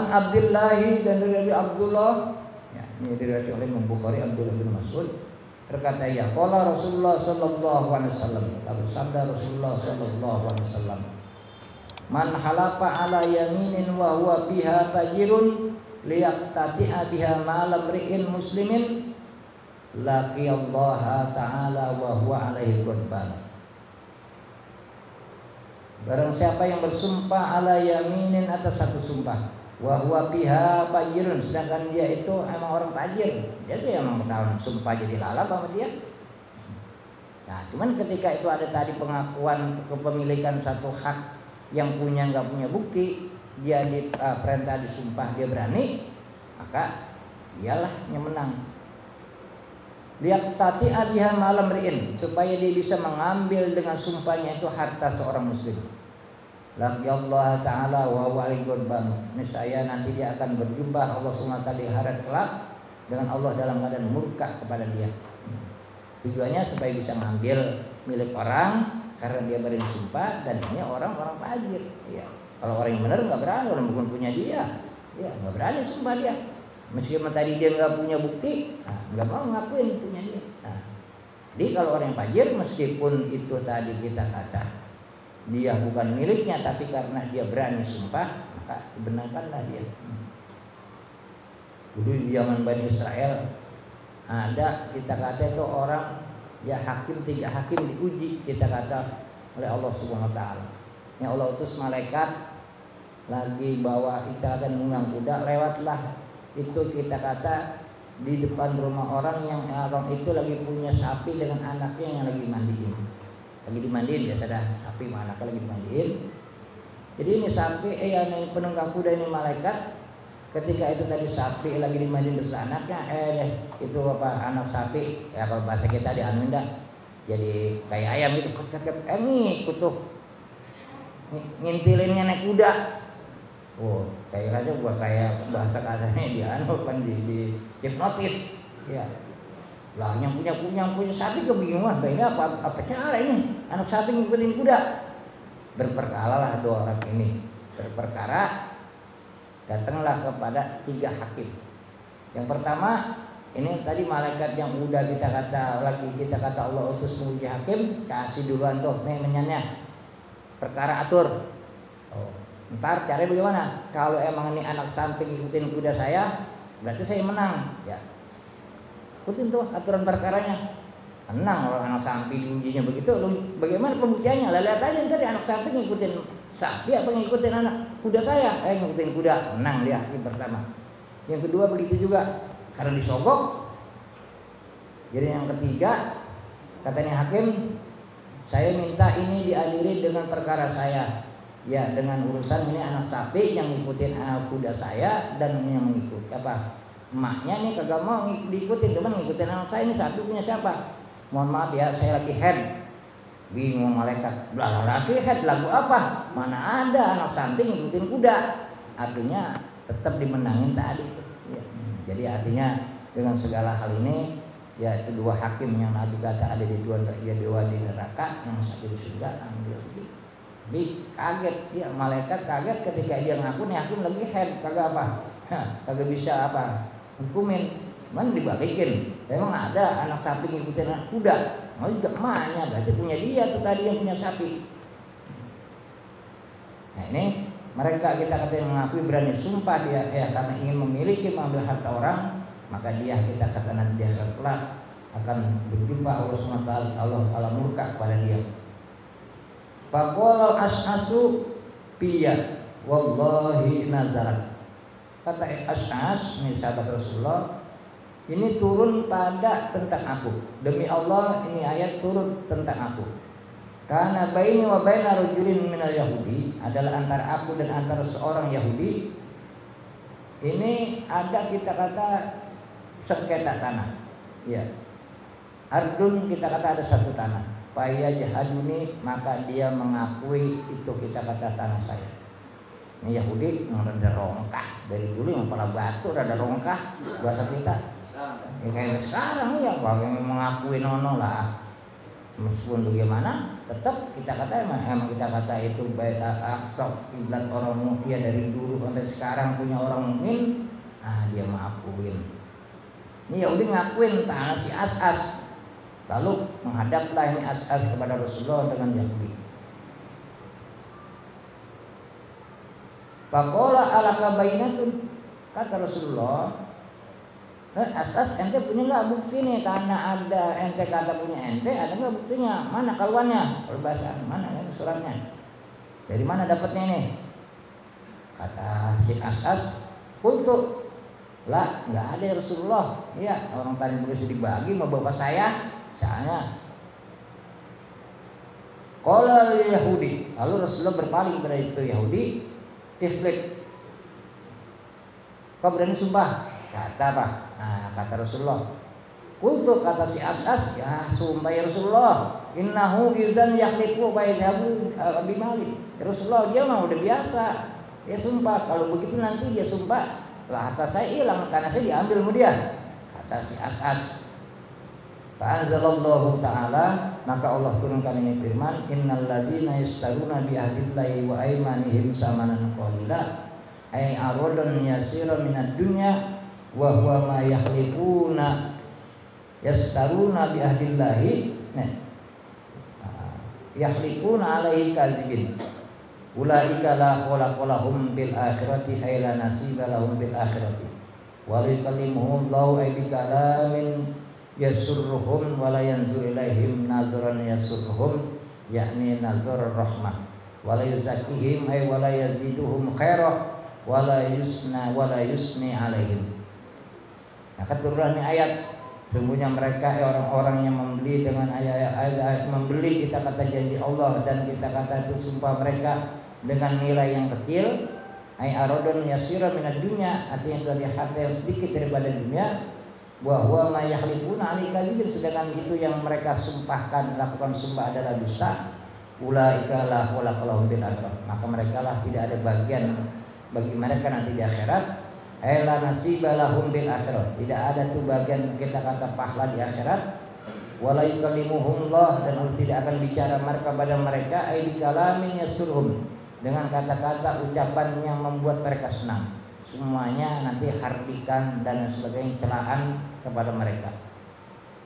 Abdillahi, dan dari Abdullah, ya, ini diriwayatkan oleh Imam Bukhari, Abdullah bin Mas'ud berkata, ya qala Rasulullah sallallahu alaihi wasallam, bersabda Rasulullah sallallahu alaihi wasallam, man halafa ala yaminin wa huwa biha fajirun liyaqtati'a biha malam ri'in muslimin laqiyallaha ta'ala wa huwa alaihi ghadban. Barang siapa yang bersumpah ala yaminin atas satu sumpah, wa huwa biha fajirun, sedangkan dia itu emang orang fajir, dia sih emang kenal sumpah jadi lalap sama dia. Nah, cuman ketika itu ada tadi pengakuan kepemilikan satu hak yang punya nggak punya bukti, dia di perintah disumpah dia berani, maka dialah yang menang. Lihat tati abiha malam riin, supaya dia bisa mengambil dengan sumpahnya itu harta seorang muslim. Laqiyallahu ta'ala wa huwa al-ghadban. Niscaya nanti dia akan berjumpa Allah SWT di hari kelak dengan Allah dalam keadaan murka kepada dia. Tujuannya supaya bisa mengambil milik orang karena dia berani sumpah, dan ini orang-orang fajir. Ya. Kalau orang yang benar nggak berani, orang bukan punya dia, ya nggak berani sumpah dia. Meskipun tadi dia nggak punya bukti, nggak mau ngakuin punya dia. Nah, jadi kalau orang yang fajir, meskipun itu tadi kita kata dia bukan miliknya, tapi karena dia berani sumpah, maka dibenarkanlah dia. Dulu di zaman Bani Israel ada kita kata itu orang ya hakim, 3 hakim diuji kita kata oleh Allah Subhanahu wa taala. Ya Allah utus malaikat lagi bawa kita dan menunggang kuda, lewatlah itu kita kata di depan rumah orang yang orang itu lagi punya sapi dengan anaknya yang lagi mandiin. Lagi dimandiin, biasa dah sapi sama anaknya lagi dimandiin. Jadi ini sapi yang penunggang kuda ini malaikat, ketika itu tadi sapi lagi dimandiin bersama anaknya, itu apa anak sapi ya kalau bahasa kita dianuin dah jadi kayak ayam gitu, ikut tuh ngintilinnya naik kuda. Oh, kayak aja buat kayak bahasa kasarnya dianu kan di hipnotis ya. Lah yang punya sapi kebingungan, ini apa cara ini anak sapi ngikutin kuda. Berperkaralah 2 orang ini, berperkara datanglah kepada 3 hakim. Yang pertama ini tadi malaikat yang udah kita kata Allah utus menguji hakim, kasih duluan tuh nih menyanyi perkara atur. Oh, ntar caranya bagaimana? Kalau emang ini anak samping ikutin kuda saya, berarti saya menang ya. Ikutin tuh aturan perkaranya. Menang kalau anak samping diujinya begitu, bagaimana pembuktiannya? Lihat aja tadi anak samping ngikutin sapi apa ngikutin anak kuda saya? Ngikutin kuda, menang dia yang pertama. Yang kedua begitu juga, karena disogok. Jadi yang ketiga katanya hakim, saya minta ini diadili dengan perkara saya. Ya dengan urusan ini anak sapi yang ngikutin kuda saya dan yang mengikuti apa emaknya nih kagak mau diikutin, cuman ngikutin anak saya. Ini sapi punya siapa? Mohon maaf ya, saya lagi head. Bingung malaikat, lagi head lagu apa? Mana ada anak samping ngikutin kuda. Artinya tetap dimenangin tadi ya. Jadi artinya dengan segala hal ini ya itu 2 hakim yang Nabi kata ada di 2 di neraka, yang satu di surga, ambil begitu. Jadi kaget ya, malaikat kaget ketika dia ngaku nih hakim lagi head, kagak apa, kagak bisa apa hukumin, mana dibalikin. Memang ada anak sapi ngikutin anak kuda, mau juga emaknya, berarti punya dia tuh tadi yang punya sapi. Nah ini mereka kita kata yang mengakui berani sumpah dia ya karena ingin memiliki mengambil harta orang, maka dia kita kata nanti dia kelak akan berjumpa Allah SWT, Allah murka kepada dia. Faqala as'asu piya wallahi nazarat. Kata As'as, ini sahabat Rasulullah, ini turun pada tentang aku. Demi Allah ini ayat turun tentang aku. Karena baini wa baina rajulin minal Yahudi, adalah antara aku dan antara seorang Yahudi. Ini ada kita kata sengketa tanah. Ya. Ardun kita kata ada satu tanah. Faya jahaduni, maka dia mengakui itu kita kata tanah saya. Ini Yahudi yang rada rongkah dari dulu, yang kepala batu rada rongkah bahasa kita. Ya kayak sekarang ya, kalau yang mengakui nono lah. Meskipun bagaimana, tetap kita kata emang kita kata itu Bait Al-Aqsa kiblat orang mukmin dari dulu sampai sekarang punya orang mukmin, dia maafuin. Ini Yahudi ngakuin tanah si As'as, lalu menghadaplah ini As'as kepada Rasulullah dengan Yahudi. Faqala alaka bainatun, kata Rasulullah, Asas ente punya nggak bukti nih, karena ada ente kata punya ente, ada nggak buktinya? Mana kaluannya? Perbahasaan mana kan suratnya? Dari mana dapatnya ini? Kata si Asas, untuk lah nggak ada ya Rasulullah. Iya, orang tadi berusaha dibagi sama bapak saya, soalnya. Qala Yahudi, lalu Rasulullah berpaling pada itu Yahudi, tiflik. Kau berani sumpah? Kata apa? Kata Rasulullah, kultu, kata si As'as, ya sumpah ya Rasulullah, innahu idzan yakhliqu bainahu bimali. Ya Rasulullah, dia mah udah biasa. Ya sumpah, kalau begitu nanti dia sumpah, lah harta saya hilang karena saya diambil sama dia. Kata si As'as. Fa anzalallahu ta'ala, maka Allah turunkan ini firman, innal ladzina yashtaruna bi ahdillahi wa aymanihim samanan qalila ay aradan yasira minad dunya wa huwa ma yakhliquna yastaruna bi ahdillahi yakhliquna alaihi kazibin ulaika la khalaqa lahum bil akhirati ay la nasiba lahum bil akhirati wa yukallimuhum Allahu ay bi kalamin yasurruhum wa la yanzur ilaihim nazaran yasurruhum yakni nazar rahmah wa la yuzakkihim ay wa la yaziduhum khairah wa la yusni alaihim. Maka turunnya ayat, sungguhnya mereka orang-orang yang membeli dengan ayat membeli kita kata janji Allah dan kita kata itu sumpah mereka dengan nilai yang kecil, ay aradun yasira minad dunya, artinya dari harta yang sedikit daripada dunia, bahwa ma yakhliquna alikadzibin, sedangkan itu yang mereka sumpahkan lakukan sumpah adalah dusta, ulaika la khalaqalahum bil akhirah, maka mereka lah tidak ada bagian bagi mereka nanti di akhirat. La nasiba lahum bil akhirah, tidak ada tuh bagian kita kata pahala di akhirat. Wala yukallimuhumullah, dan Allah tidak akan bicara mereka pada mereka ay bi kalamin yasurhum, dengan kata-kata ucapan yang membuat mereka senang. Semuanya nanti hardikan dan sebagainya, celaan kepada mereka.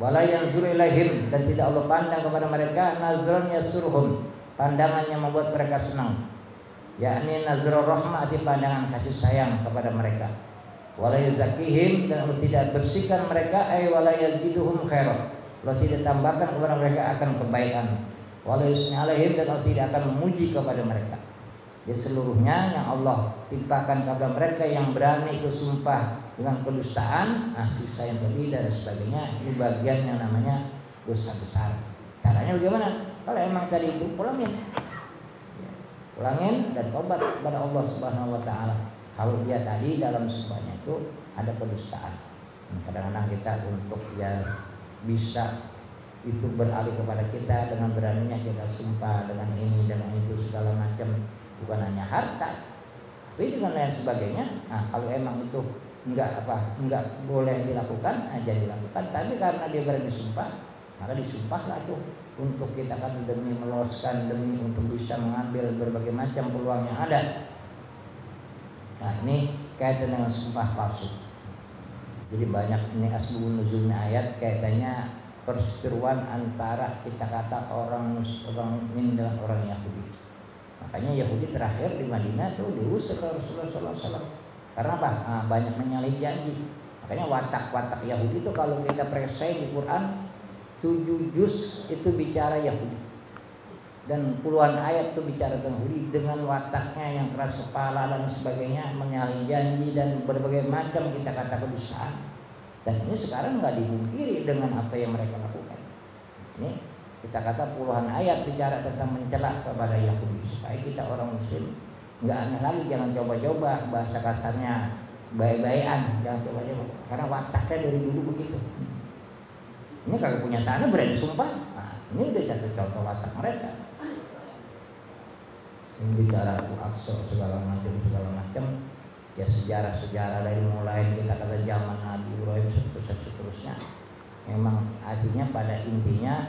Wala yanzur ilaihim, dan tidak Allah pandang kepada mereka nazran yasurhum, pandangan yang membuat mereka senang, yakni nazrul rahmah, di pandangan kasih sayang kepada mereka. Wala yuzakihim, dan Allah tidak bersihkan mereka ay wala yaziduhum khairah, Allah tidak tambahkan kepada mereka akan kebaikan. Wala yusni alaihim, dan Allah tidak akan memuji kepada mereka. Jadi seluruhnya yang Allah timpakan kepada mereka yang berani itu sumpah dengan kedustaan, sisa yang tadi dan sebagainya, ini bagian yang namanya dosa besar. Caranya bagaimana? Kalau emang tadi itu pulangin dan tobat kepada Allah Subhanahu wa taala. Kalau dia tadi dalam sumpahnya itu ada kedustaan. Kadang-kadang kita untuk ya bisa itu beralih kepada kita dengan beraninya kita sumpah dengan ini dengan itu segala macam, bukan hanya harta, tapi dengan lain sebagainya. Kalau emang itu enggak boleh dilakukan, jangan dilakukan. Tapi karena dia berani sumpah, maka disumpahlah tuh untuk kita kan demi meloloskan, demi untuk bisa mengambil berbagai macam peluang yang ada. Nah ini kaitan dengan sumpah palsu. Jadi banyak ini asbabun nuzulnya ayat kaitannya perseteruan antara kita kata orang mukmin dengan orang Yahudi. Makanya Yahudi terakhir di Madinah tuh diusir Rasulullah SAW. Karena apa? Banyak menyalahi janji. Makanya watak-watak Yahudi itu kalau kita presai di Quran 7 juz itu bicara Yahudi, dan puluhan ayat itu bicara tentang Yahudi dengan wataknya yang keras kepala dan sebagainya, menyalahi janji dan berbagai macam kita kata kedustaan. Dan ini sekarang nggak dipungkiri dengan apa yang mereka lakukan. Ini kita kata puluhan ayat bicara tentang mencela kepada Yahudi, supaya kita orang Muslim nggak aneh lagi, jangan coba-coba bahasa kasarnya baik-baikan, jangan coba-coba karena wataknya dari dulu begitu. Ini kalau punya tanah berani sumpah, ini udah satu contoh watak mereka. Ini bicara Al-Aqsa segala macam, ya sejarah dari mulai kita kata zaman Nabi Ibrahim seterusnya. Memang artinya pada intinya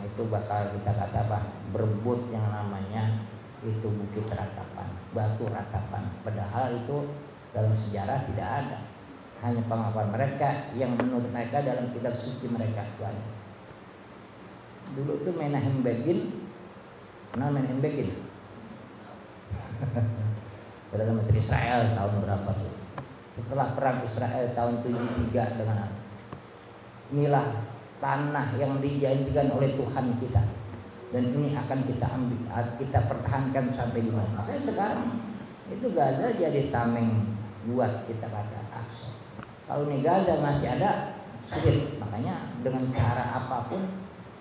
Itu bakal kita kata apa? Berebut yang namanya itu bukit ratapan, batu ratapan. Padahal itu dalam sejarah tidak ada. Hanya pengakuan mereka yang menurut mereka dalam kitab suci mereka Tuhan. Dulu tuh Menahem Begin, kenal Menahem Begin? Perdana Menteri Israel tahun berapa tuh? Setelah perang Israel tahun 73 dengan inilah tanah yang dijanjikan oleh Tuhan kita, dan ini akan kita ambil, kita pertahankan sampai di mana. Makanya sekarang itu Gaza jadi tameng buat kita kata aksa. Kalau nih Gaza masih ada sulit, makanya dengan cara apapun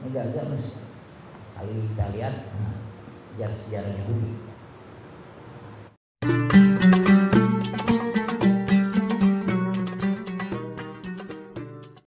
nih Gaza mesti. Kalau kita lihat sejarah-sejarah Yahudi